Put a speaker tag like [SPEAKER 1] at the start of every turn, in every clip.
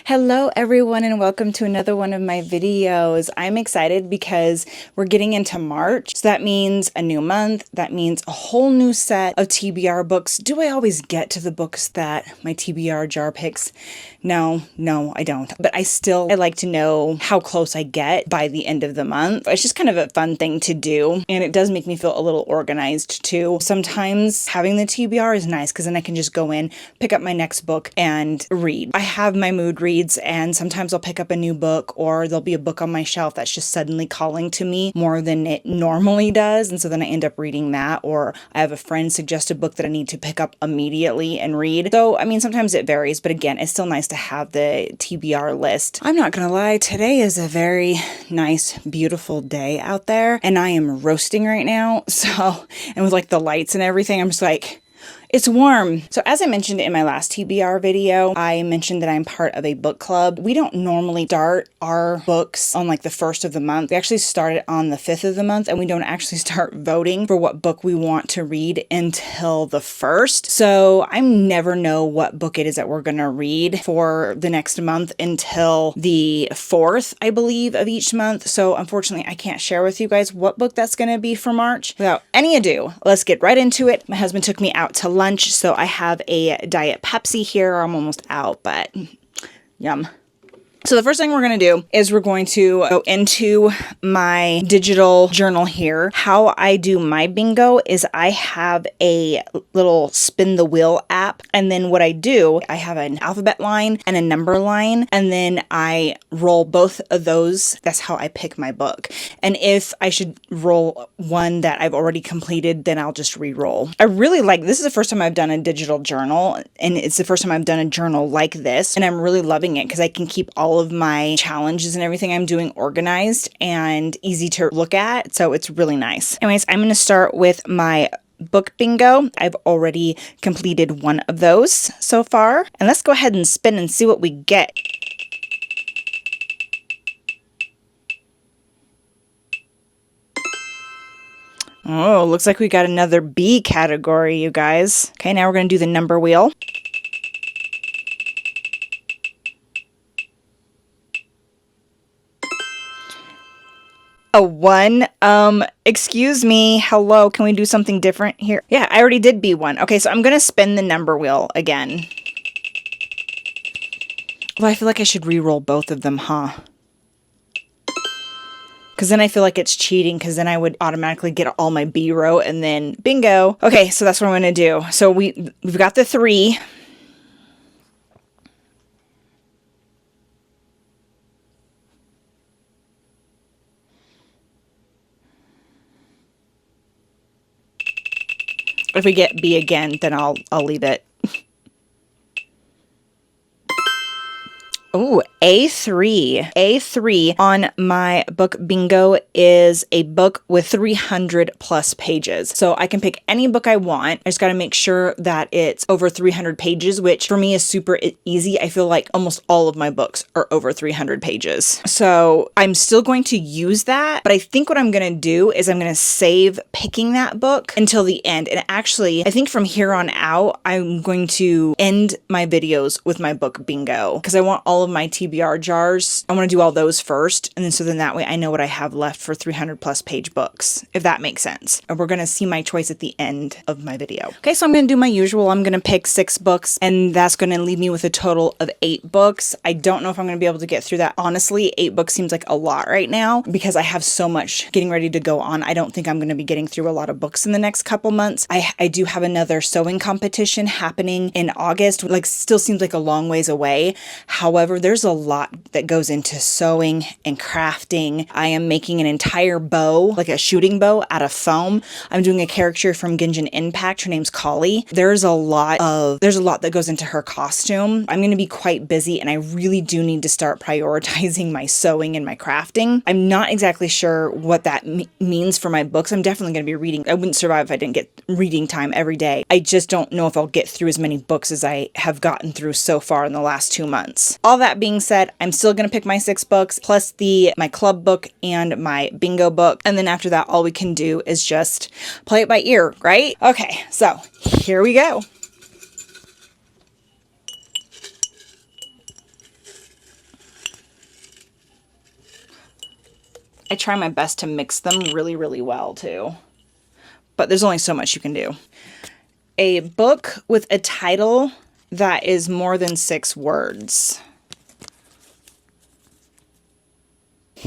[SPEAKER 1] Hello everyone and welcome to another one of my videos. I'm excited because we're getting into March. So that means a new month. That means a whole new set of TBR books. Do I always get to the books that my TBR jar picks? No, I don't. But I like to know how close I get by the end of the month. It's just kind of a fun thing to do. And it does make me feel a little organized too. Sometimes having the TBR is nice because then I can just go in, pick up my next book and read. I have my mood reads and sometimes I'll pick up a new book or there'll be a book on my shelf that's just suddenly calling to me more than it normally does. And so then I end up reading that, or I have a friend suggest a book that I need to pick up immediately and read. So, I mean, sometimes it varies, but again, it's still nice to have the TBR list. I'm not gonna lie, today is a very nice, beautiful day out there and I am roasting right now. So, and with like the lights and everything, I'm just like, it's warm. So as I mentioned in my last TBR video, I mentioned that I'm part of a book club. We don't normally start our books on like the 1st of the month. We actually start it on the 5th of the month, and we don't actually start voting for what book we want to read until the 1st. So I never know what book it is that we're gonna read for the next month until the 4th, I believe, of each month. So unfortunately, I can't share with you guys what book that's gonna be for March. Without any ado, let's get right into it. My husband took me out to lunch, so I have a Diet Pepsi here. I'm almost out, but yum. So the first thing we're going to do is we're going to go into my digital journal here. How I do my bingo is I have a little spin the wheel app. And then what I do, I have an alphabet line and a number line. And then I roll both of those. That's how I pick my book. And if I should roll one that I've already completed, then I'll just re-roll. I really like, this is the first time I've done a digital journal. And it's the first time I've done a journal like this. And I'm really loving it because I can keep all of my challenges and everything I'm doing organized and easy to look at. So it's really nice. Anyways, I'm going to start with my book bingo. I've already completed one of those so far. And let's go ahead and spin and see what we get. Oh, looks like we got another B category, you guys. Okay, now we're going to do the number wheel. A 1. Excuse me. Hello. Can we do something different here? Yeah, I already did B1. Okay, so I'm going to spin the number wheel again. Well, I feel like I should re-roll both of them, huh? Because then I feel like it's cheating, because then I would automatically get all my B row and then bingo. Okay, so that's what I'm going to do. So we've got the 3. If we get B again, then I'll leave it. Oh, A3. A3 on my book bingo is a book with 300 plus pages. So I can pick any book I want. I just got to make sure that it's over 300 pages, which for me is super easy. I feel like almost all of my books are over 300 pages. So I'm still going to use that, but I think what I'm going to do is I'm going to save picking that book until the end. And actually, I think from here on out, I'm going to end my videos with my book bingo because I want all of my TBR jars. I want to do all those first. And then so then that way I know what I have left for 300 plus page books, if that makes sense. And we're going to see my choice at the end of my video. Okay, so I'm going to do my usual. I'm going to pick 6 books and that's going to leave me with a total of 8 books. I don't know if I'm going to be able to get through that. Honestly, 8 books seems like a lot right now because I have so much getting ready to go on. I don't think I'm going to be getting through a lot of books in the next couple months. I do have another sewing competition happening in August. Like, still seems like a long ways away. However, there's a lot that goes into sewing and crafting. I am making an entire bow, like a shooting bow out of foam. I'm doing a character from Genshin Impact. Her name's Kali. There's a lot that goes into her costume. I'm going to be quite busy and I really do need to start prioritizing my sewing and my crafting. I'm not exactly sure what that means for my books. I'm definitely going to be reading. I wouldn't survive if I didn't get reading time every day. I just don't know if I'll get through as many books as I have gotten through so far in the last 2 months. All that being said, I'm still going to pick my 6 books plus my club book and my bingo book. And then after that, all we can do is just play it by ear, right? Okay, so here we go. I try my best to mix them really, really well too. But there's only so much you can do. A book with a title that is more than 6 words.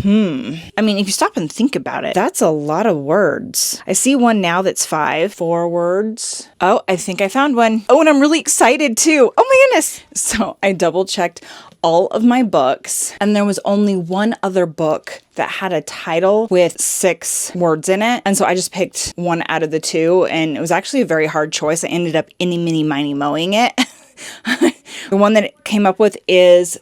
[SPEAKER 1] I mean, if you stop and think about it, that's a lot of words. I see one now that's 5, 4 words. Oh, I think I found one. Oh, and I'm really excited too. Oh my goodness. So I double checked all of my books, and there was only one other book that had a title with 6 words in it. And so I just picked one out of the 2, and it was actually a very hard choice. I ended up mowing it. The one that it came up with is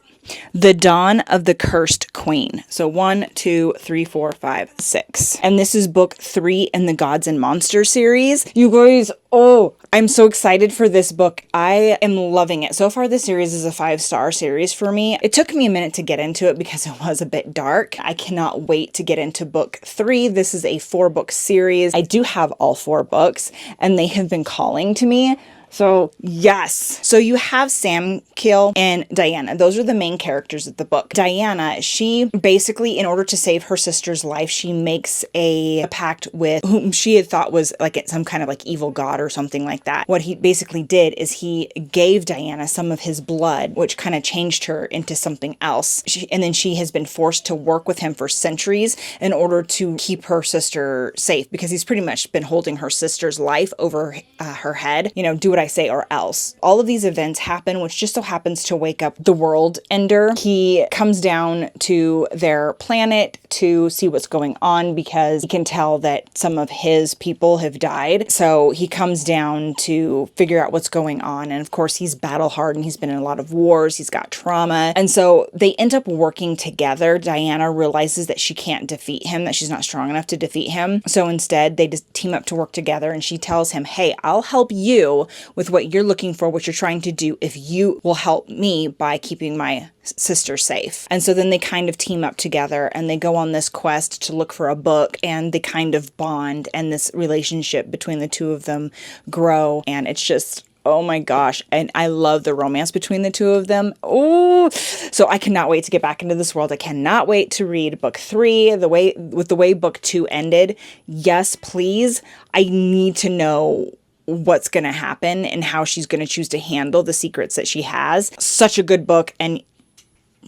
[SPEAKER 1] The Dawn of the Cursed Queen. So 1, 2, 3, 4, 5, 6. And this is book 3 in the Gods and Monsters series. You guys, oh, I'm so excited for this book. I am loving it. So far, this series is a 5-star series for me. It took me a minute to get into it because it was a bit dark. I cannot wait to get into book 3. This is a 4-book series. I do have all 4 books, and they have been calling to me. So yes. So you have Sam Kill and Diana. Those are the main characters of the book. Diana, she basically, in order to save her sister's life, she makes a pact with whom she had thought was like some kind of like evil god or something like that. What he basically did is he gave Diana some of his blood, which kind of changed her into something else. And then she has been forced to work with him for centuries in order to keep her sister safe, because he's pretty much been holding her sister's life over her head. You know, do what I say or else. All of these events happen, which just so happens to wake up the world ender. He comes down to their planet to see what's going on because he can tell that some of his people have died. So he comes down to figure out what's going on. And of course, he's battle hardened. He's been in a lot of wars. He's got trauma. And so they end up working together. Diana realizes that she can't defeat him, that she's not strong enough to defeat him. So instead, they just team up to work together, and she tells him, hey, I'll help you with what you're looking for, what you're trying to do, if you will help me by keeping my sister safe. And so then they kind of team up together and they go on this quest to look for a book, and they kind of bond, and this relationship between the two of them grow. And it's just, oh my gosh. And I love the romance between the two of them. Oh, so I cannot wait to get back into this world. I cannot wait to read book 3, the way book 2 ended. Yes, please. I need to know what's going to happen and how she's going to choose to handle the secrets that she has. Such a good book, and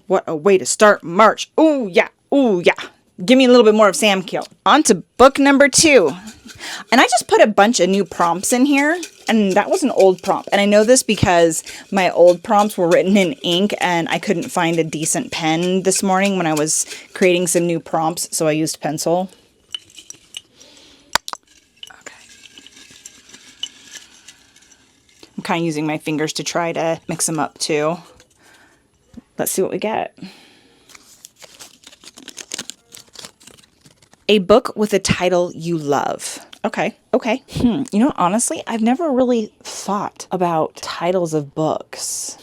[SPEAKER 1] what a way to start March. Oh yeah. Oh yeah. Give me a little bit more of Sam Kill. On to book number 2. And I just put a bunch of new prompts in here, and that was an old prompt. And I know this because my old prompts were written in ink, and I couldn't find a decent pen this morning when I was creating some new prompts, so I used pencil. I'm kind of using my fingers to try to mix them up too. Let's see what we get. A book with a title you love. Okay. You know, honestly, I've never really thought about titles of books.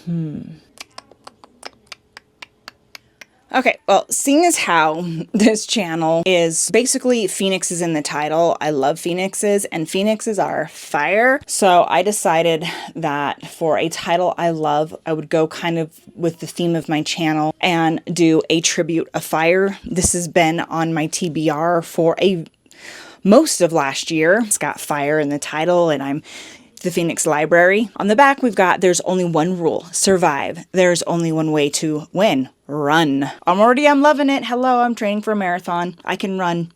[SPEAKER 1] Okay, well, seeing as how this channel is basically phoenixes in the title, I love phoenixes, and phoenixes are fire. So I decided that for a title I love, I would go kind of with the theme of my channel and do a tribute of fire. This has been on my TBR for most of last year. It's got fire in the title, and I'm the Phoenix Library. On the back, we've got there's only one rule: survive. There's only one way to win: run. I'm loving it. Hello, I'm training for a marathon. I can run.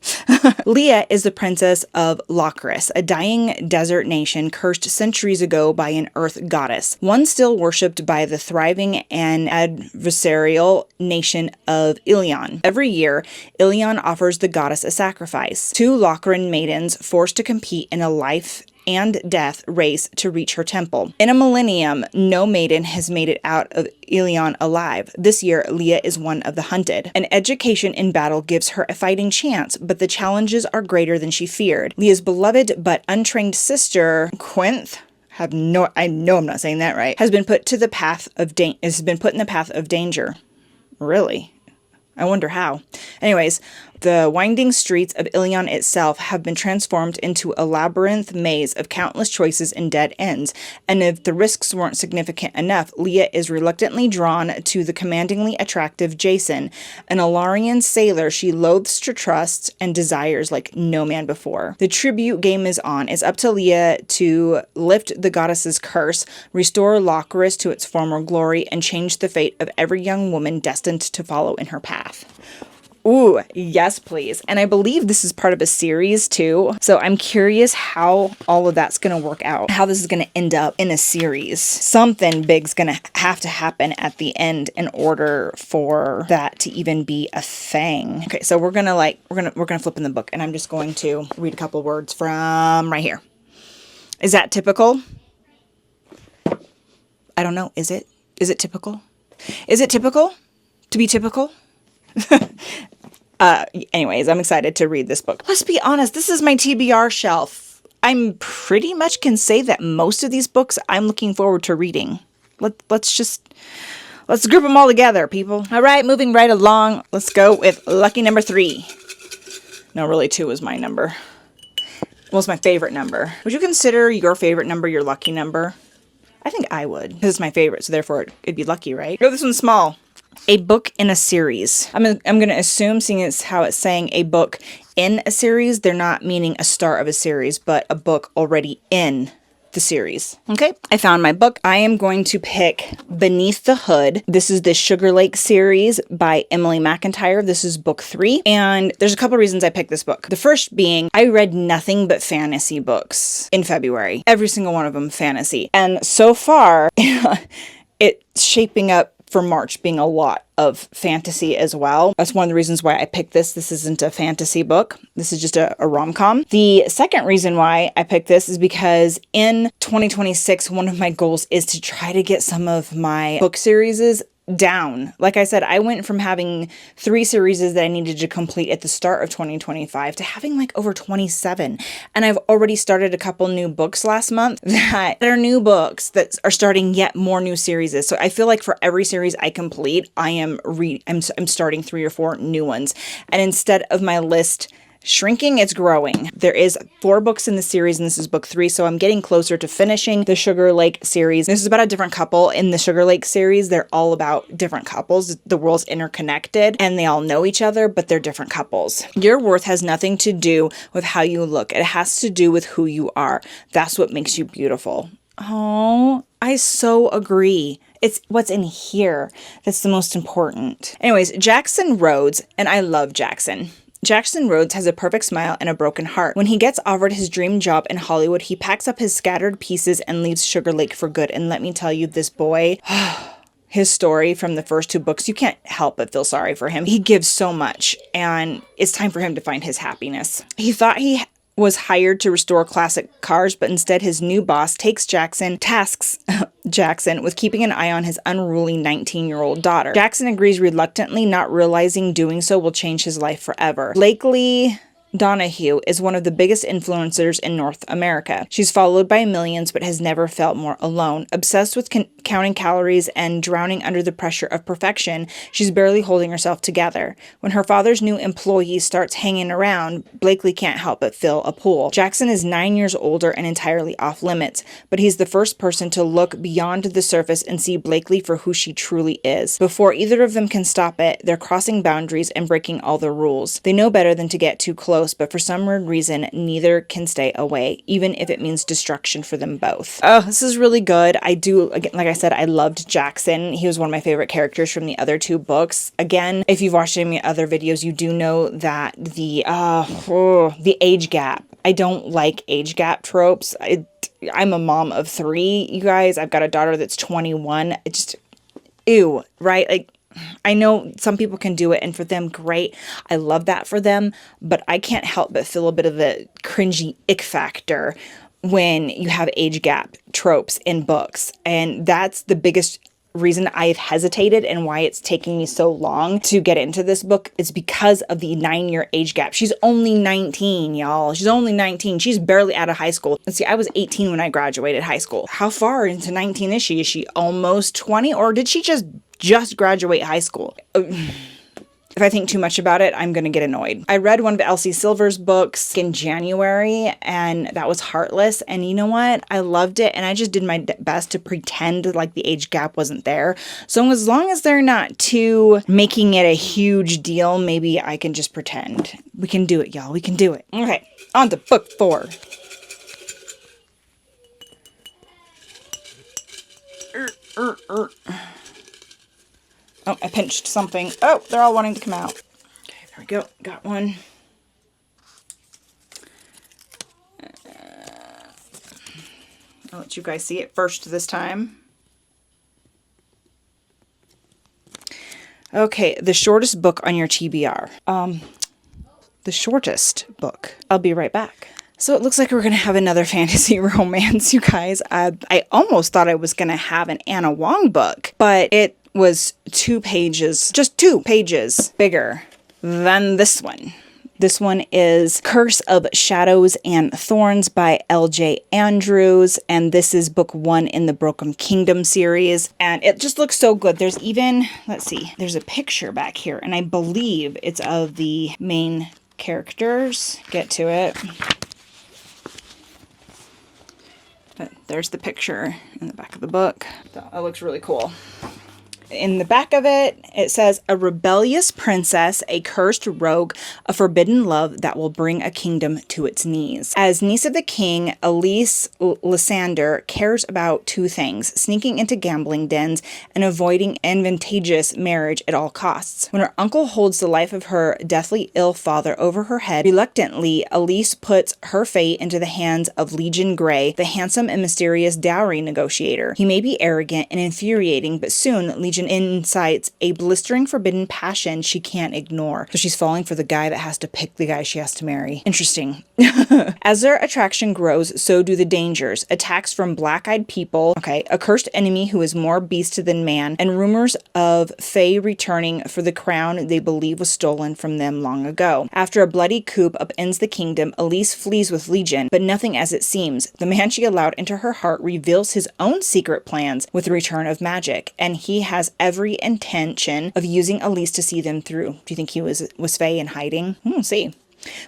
[SPEAKER 1] Leah is the princess of Locris, a dying desert nation cursed centuries ago by an earth goddess, one still worshipped by the thriving and adversarial nation of Ilion. Every year, Ilion offers the goddess a sacrifice. 2 Locrin maidens forced to compete in a life and death race to reach her temple. In a millennium, no maiden has made it out of Ilion alive. This year, Leah is one of the hunted. An education in battle gives her a fighting chance, but the challenges are greater than she feared. Leah's beloved but untrained sister, Quinth, I know I'm not saying that right, has been put in the path of danger. Really? I wonder how. Anyways, The winding streets of Ilion itself have been transformed into a labyrinth maze of countless choices and dead ends, and if the risks weren't significant enough, Leah is reluctantly drawn to the commandingly attractive Jason, an Alarian sailor she loathes to trust and desires like no man before. The tribute game is on. It's up to Leah to lift the goddess's curse, restore Locaris to its former glory, and change the fate of every young woman destined to follow in her path. Ooh, yes, please. And I believe this is part of a series too. So I'm curious how all of that's going to work out, how this is going to end up in a series. Something big's going to have to happen at the end in order for that to even be a thing. Okay, so we're going to flip in the book, and I'm just going to read a couple words from right here. Is that typical? I don't know. Is it? Is it typical? Is it typical to be typical? Anyways, I'm excited to read this book. Let's be honest, this is my TBR shelf. I'm pretty much can say that most of these books I'm looking forward to reading. Let's group them all together, people. All right, moving right along. Let's go with lucky number 3. No, really 2 is my number. Well, it's my favorite number. Would you consider your favorite number your lucky number? I think I would, because it's my favorite, so therefore it'd be lucky, right? Oh, this one's small. A book in a series. I'm going to assume, seeing it's how it's saying a book in a series, they're not meaning a start of a series, but a book already in the series. Okay, I found my book. I am going to pick Beneath the Hood. This is the Sugar Lake series by Emily McIntyre. This is book 3. And there's a couple reasons I picked this book. The first being I read nothing but fantasy books in February. Every single one of them fantasy. And so far, it's shaping up for March being a lot of fantasy as well. That's one of the reasons why I picked this. This isn't a fantasy book. This is just a rom-com. The second reason why I picked this is because in 2026, one of my goals is to try to get some of my book series down. Like I said, I went from having 3 series that I needed to complete at the start of 2025 to having like over 27. And I've already started a couple new books last month that are new books that are starting yet more new series. So I feel like for every series I complete, I'm starting 3 or 4 new ones. And instead of my list shrinking, it's growing. There is 4 books in the series, and this is book 3, so I'm getting closer to finishing the Sugar Lake series. This is about a different couple. In the Sugar Lake series, they're all about different couples. The world's interconnected, and they all know each other, but they're different couples. Your worth has nothing to do with how you look. It has to do with who you are. That's what makes you beautiful. Oh, I so agree. It's what's in here that's the most important. Anyways, Jackson Rhodes, and I love Jackson. Jackson Rhodes has a perfect smile and a broken heart. When he gets offered his dream job in Hollywood, he packs up his scattered pieces and leaves Sugar Lake for good. And let me tell you, this boy, his story from the first 2 books, you can't help but feel sorry for him. He gives so much, and it's time for him to find his happiness. He thought he was hired to restore classic cars, but instead his new boss tasks Jackson with keeping an eye on his unruly 19-year-old daughter. Jackson agrees reluctantly, not realizing doing so will change his life forever. Blakely Donahue is one of the biggest influencers in North America. She's followed by millions, but has never felt more alone. Obsessed with counting calories and drowning under the pressure of perfection, she's barely holding herself together. When her father's new employee starts hanging around, Blakely can't help but fill a pool. Jackson is 9 years older and entirely off limits, but he's the first person to look beyond the surface and see Blakely for who she truly is. Before either of them can stop it, they're crossing boundaries and breaking all the rules. They know better than to get too close, but for some weird reason, neither can stay away, even if it means destruction for them both. Oh, this is really good. I do, again, like I said, I loved Jackson. He was one of my favorite characters from the other 2 books. Again, if you've watched any of my other videos, you do know that the age gap. I don't like age gap tropes. I'm a mom of 3, you guys. I've got a daughter that's 21. It just, ew, right? Like, I know some people can do it, and for them, great. I love that for them, but I can't help but feel a bit of a cringy ick factor when you have age gap tropes in books. And that's the biggest reason I've hesitated and why it's taking me so long to get into this book is because of the 9-year age gap. She's only 19, y'all. She's only 19. She's barely out of high school. Let's see, I was 18 when I graduated high school. How far into 19 is she? Is she almost 20, or did she just graduate high school? If I think too much about it, I'm going to get annoyed. I read one of Elsie Silver's books in January, and that was Heartless. And you know what? I loved it, and I just did my best to pretend like the age gap wasn't there. So as long as they're not too making it a huge deal, maybe I can just pretend. We can do it, y'all. We can do it. Okay, on to book 4. Oh, I pinched something. Oh, they're all wanting to come out. Okay, there we go. Got one. I'll let you guys see it first this time. Okay, the shortest book on your TBR. The shortest book. I'll be right back. So it looks like we're going to have another fantasy romance, you guys. I almost thought I was going to have an Anna Wong book, but it was 2 pages, just 2 pages bigger than this one. This one is Curse of Shadows and Thorns by L.J. Andrews, and this is book 1 in the Broken Kingdom series, and it just looks so good. There's even, let's see, there's a picture back here, and I believe it's of the main characters. Get to it. But there's the picture in the back of the book. That looks really cool. In the back of it, it says, a rebellious princess, a cursed rogue, a forbidden love that will bring a kingdom to its knees. As niece of the king, Elise Lysander cares about 2 things, sneaking into gambling dens and avoiding advantageous marriage at all costs. When her uncle holds the life of her deathly ill father over her head, reluctantly, Elise puts her fate into the hands of Legion Grey, the handsome and mysterious dowry negotiator. He may be arrogant and infuriating, but soon Legion incites a blistering forbidden passion she can't ignore. So she's falling for the guy that has to pick the guy she has to marry. Interesting. As their attraction grows, so do the dangers. Attacks from black-eyed people, a cursed enemy who is more beast than man, and rumors of Fae returning for the crown they believe was stolen from them long ago. After a bloody coup upends the kingdom, Elise flees with Legion, but nothing as it seems. The man she allowed into her heart reveals his own secret plans with the return of magic, and he has every intention of using Elise to see them through. Do you think he was Fae in hiding? We'll see.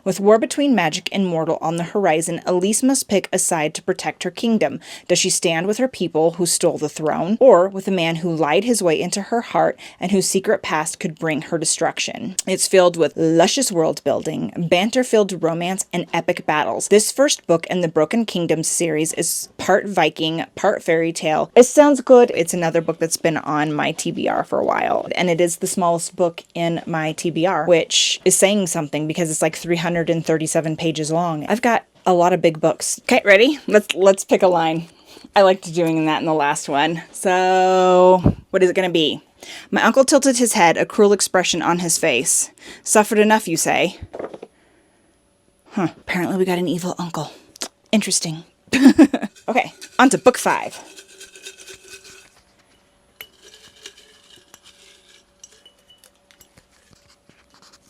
[SPEAKER 1] With war between magic and mortal on the horizon, Elise must pick a side to protect her kingdom. Does she stand with her people who stole the throne, or with a man who lied his way into her heart and whose secret past could bring her destruction? It's filled with luscious world building, banter-filled romance, and epic battles. This first book in the Broken Kingdom series is part Viking, part fairy tale. It sounds good. It's another book that's been on my TBR for a while, and it is the smallest book in my TBR, which is saying something because it's like 337 pages long. I've got a lot of big books. Okay, ready? Let's pick a line. I liked doing that in the last one. So, what is it going to be? My uncle tilted his head, a cruel expression on his face. Suffered enough, you say? Apparently we got an evil uncle. Interesting. Okay, on to book 5.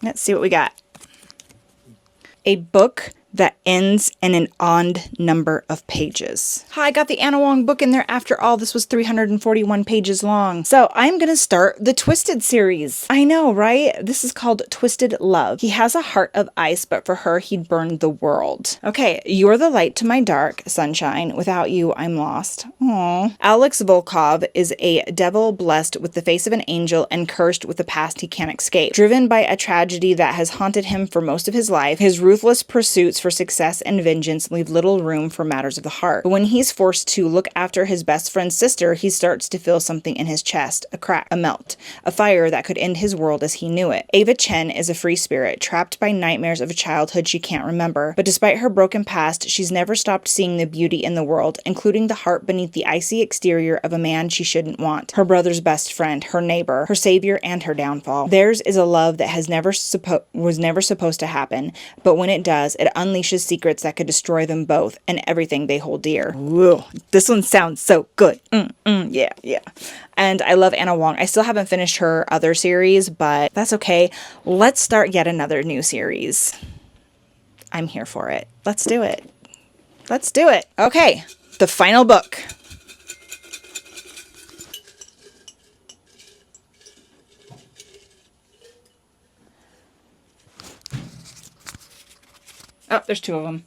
[SPEAKER 1] Let's see what we got. A book that ends in an odd number of pages. Hi, I got the Anna Wong book in there after all. This was 341 pages long. So I'm going to start the Twisted series. I know, right? This is called Twisted Love. He has a heart of ice, but for her, he'd burn the world. Okay, you're the light to my dark, sunshine. Without you, I'm lost. Aww. Alex Volkov is a devil blessed with the face of an angel and cursed with a past he can't escape. Driven by a tragedy that has haunted him for most of his life, his ruthless pursuits for success and vengeance leave little room for matters of the heart. But when he's forced to look after his best friend's sister, he starts to feel something in his chest, a crack, a melt, a fire that could end his world as he knew it. Ava Chen is a free spirit, trapped by nightmares of a childhood she can't remember. But despite her broken past, she's never stopped seeing the beauty in the world, including the heart beneath the icy exterior of a man she shouldn't want. Her brother's best friend, her neighbor, her savior, and her downfall. Theirs is a love that was never supposed to happen, but when it does, it unleashes secrets that could destroy them both and everything they hold dear. Whoa, this one sounds so good. Yeah. And I love Anna Wong. I still haven't finished her other series, but that's okay. Let's start yet another new series. I'm here for it. Let's do it. Okay, the final book. Oh, there's two of them.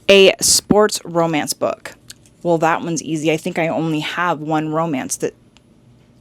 [SPEAKER 1] A sports romance book. Well, that one's easy. I think I only have one romance that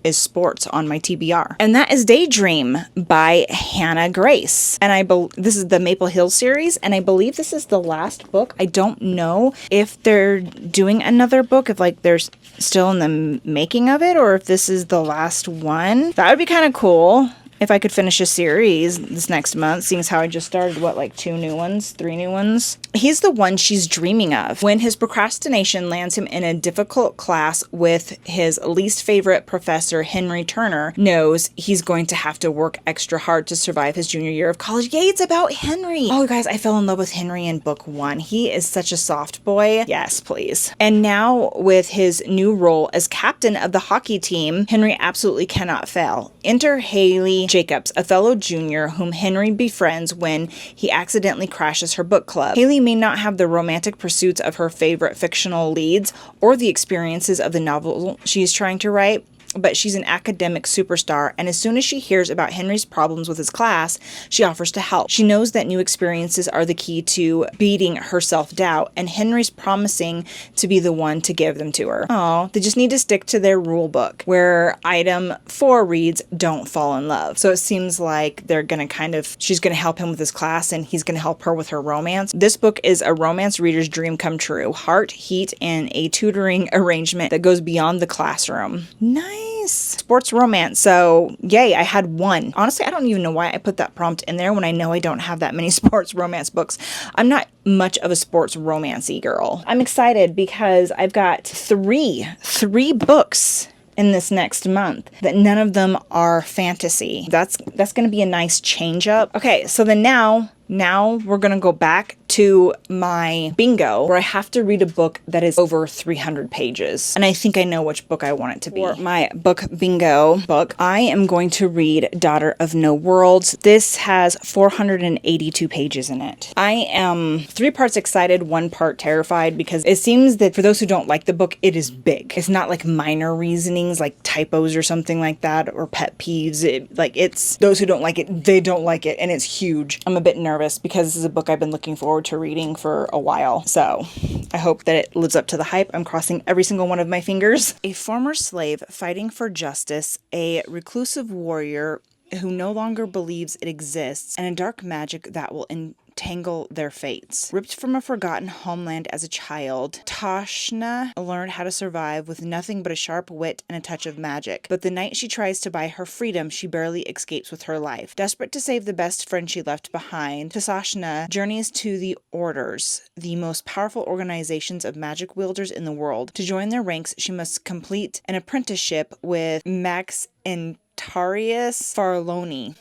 [SPEAKER 1] is sports on my TBR. And that is Daydream by Hannah Grace. And this is the Maple Hill series, and I believe this is the last book. I don't know if they're doing another book, if like they're still in the making of it, or if this is the last one. That would be kind of cool if I could finish a series this next month, seeing as how I just started, what, like 2 new ones, 3 new ones? He's the one she's dreaming of. When his procrastination lands him in a difficult class with his least favorite professor, Henry Turner, knows he's going to have to work extra hard to survive his junior year of college. Yay, it's about Henry. Oh, guys, I fell in love with Henry in book 1. He is such a soft boy. Yes, please. And now with his new role as captain of the hockey team, Henry absolutely cannot fail. Enter Haley Jacobs, a fellow junior whom Henry befriends when he accidentally crashes her book club. Haley may not have the romantic pursuits of her favorite fictional leads or the experiences of the novel she's trying to write, but she's an academic superstar, and as soon as she hears about Henry's problems with his class, she offers to help. She knows that new experiences are the key to beating her self-doubt, and Henry's promising to be the one to give them to her. Oh, they just need to stick to their rule book, where item 4 reads, "Don't fall in love." So it seems like they're gonna she's gonna help him with his class, and he's gonna help her with her romance. This book is a romance reader's dream come true. Heart, heat, and a tutoring arrangement that goes beyond the classroom. Nice. Sports romance. So yay, I had one. Honestly, I don't even know why I put that prompt in there when I know I don't have that many sports romance books. I'm not much of a sports romance-y girl. I'm excited because I've got three books in this next month that none of them are fantasy. That's going to be a nice change up. Okay, so then now we're going to go back to my bingo where I have to read a book that is over 300 pages. And I think I know which book I want it to be. For my book bingo book, I am going to read Daughter of No Worlds. This has 482 pages in it. I am 3 parts excited, 1 part terrified, because it seems that for those who don't like the book, it is big. It's not like minor reasonings like typos or something like that, or pet peeves. It's those who don't like it, they don't like it, and it's huge. I'm a bit nervous because this is a book I've been looking forward to reading for a while. So I hope that it lives up to the hype. I'm crossing every single one of my fingers. A former slave fighting for justice, a reclusive warrior who no longer believes it exists, and a dark magic that will entangle their fates. Ripped from a forgotten homeland as a child, Tashna learned how to survive with nothing but a sharp wit and a touch of magic. But the night she tries to buy her freedom, she barely escapes with her life. Desperate to save the best friend she left behind, Tashna journeys to the Orders, the most powerful organizations of magic wielders in the world. To join their ranks, she must complete an apprenticeship with Max Antarius Farloni.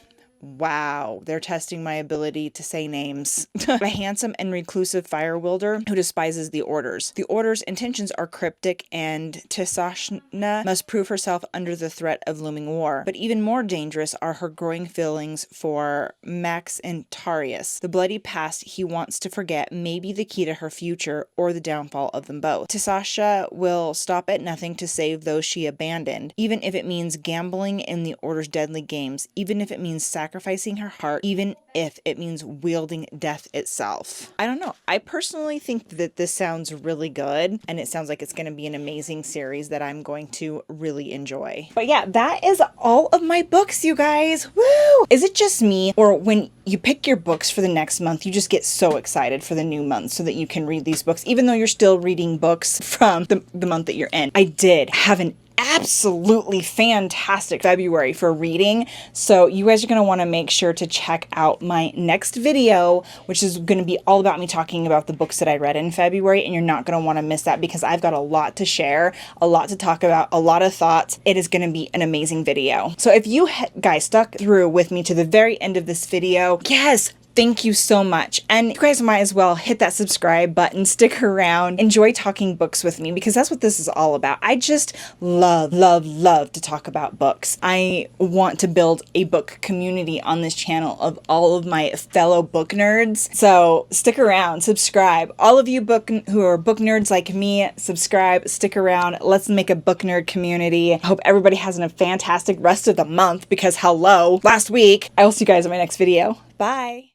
[SPEAKER 1] Wow, they're testing my ability to say names. A handsome and reclusive fire wielder who despises the Orders. The Order's intentions are cryptic, and Tashna must prove herself under the threat of looming war. But even more dangerous are her growing feelings for Max Antarius. The bloody past he wants to forget may be the key to her future or the downfall of them both. Tasasha will stop at nothing to save those she abandoned, even if it means gambling in the Order's deadly games, even if it means sacrificing her heart, even if it means wielding death itself. I don't know. I personally think that this sounds really good, and it sounds like it's going to be an amazing series that I'm going to really enjoy. But yeah, that is all of my books, you guys. Woo! Is it just me, or when you pick your books for the next month, you just get so excited for the new month so that you can read these books, even though you're still reading books from the month that you're in? I did have an absolutely fantastic February for reading, so you guys are going to want to make sure to check out my next video, which is going to be all about me talking about the books that I read in February, and you're not going to want to miss that because I've got a lot to share, a lot to talk about, a lot of thoughts. It is going to be an amazing video. So if you guys stuck through with me to the very end of this video, yes, Thank you so much. And you guys might as well hit that subscribe button, stick around, enjoy talking books with me, because that's what this is all about. I just love, love, love to talk about books. I want to build a book community on this channel of all of my fellow book nerds. So stick around, subscribe. All of you who are book nerds like me, subscribe, stick around. Let's make a book nerd community. I hope everybody has a fantastic rest of the month, because hello, last week. I will see you guys in my next video. Bye.